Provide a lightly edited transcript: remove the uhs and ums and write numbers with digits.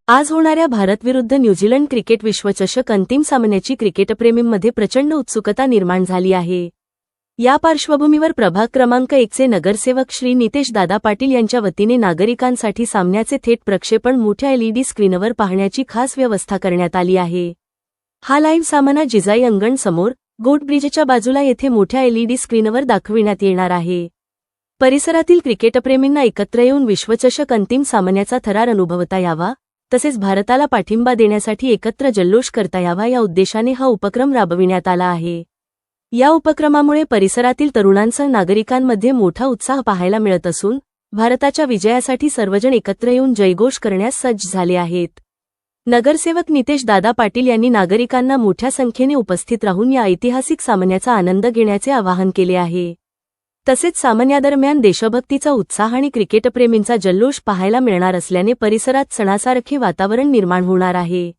आज होणाऱ्या भारत विरुद्ध न्यूझीलंड क्रिकेट विश्वचषक अंतिम सामन्याची क्रिकेटप्रेमींमध्ये प्रचंड उत्सुकता निर्माण झाली आहे। या पार्श्वभूमीवर प्रभाग क्रमांक 1 चे नगरसेवक श्री नितेश दादा पाटील यांच्या वतीने नागरिकांसाठी सामन्याचे थेट प्रक्षेपण मोठ्या LED स्क्रीनवर पाहण्याची खास व्यवस्था करण्यात आली आहे। हा लाईव्ह सामना जिजाई अंगण समोर गोट ब्रिजच्या बाजूला येथे मोठ्या LED स्क्रीनवर दाखविण्यात येणार आहे। परिसरातील क्रिकेटप्रेमींना एकत्र येऊन विश्वचषक अंतिम सामन्याचा थरार अनुभवता यावा, तसेच भारताला पाठिंबा देण्यासाठी एकत्र जल्लोष करता यावा या उद्देशाने हा उपक्रम राबविण्यात आला आहे। या उपक्रमामुळे परिसरातील तरुणांसह नागरिकांमध्ये मोठा उत्साह पाहायला मिळत असून भारताच्या विजयासाठी सर्वजण एकत्र येऊन जयघोष करण्यास सज्ज झाले आहेत। नगरसेवक नितेश दादा पाटील यांनी नागरिकांना मोठ्या संख्येने उपस्थित राहून या ऐतिहासिक सामन्याचा आनंद घेण्याचे आवाहन केले आहे। तसेच सामन्यादरम्यान देशभक्तीचा उत्साह आणि क्रिकेटप्रेमींचा जल्लोष पाहायला मिळणार असल्याने परिसरात सणासारखे वातावरण निर्माण होणार आहे।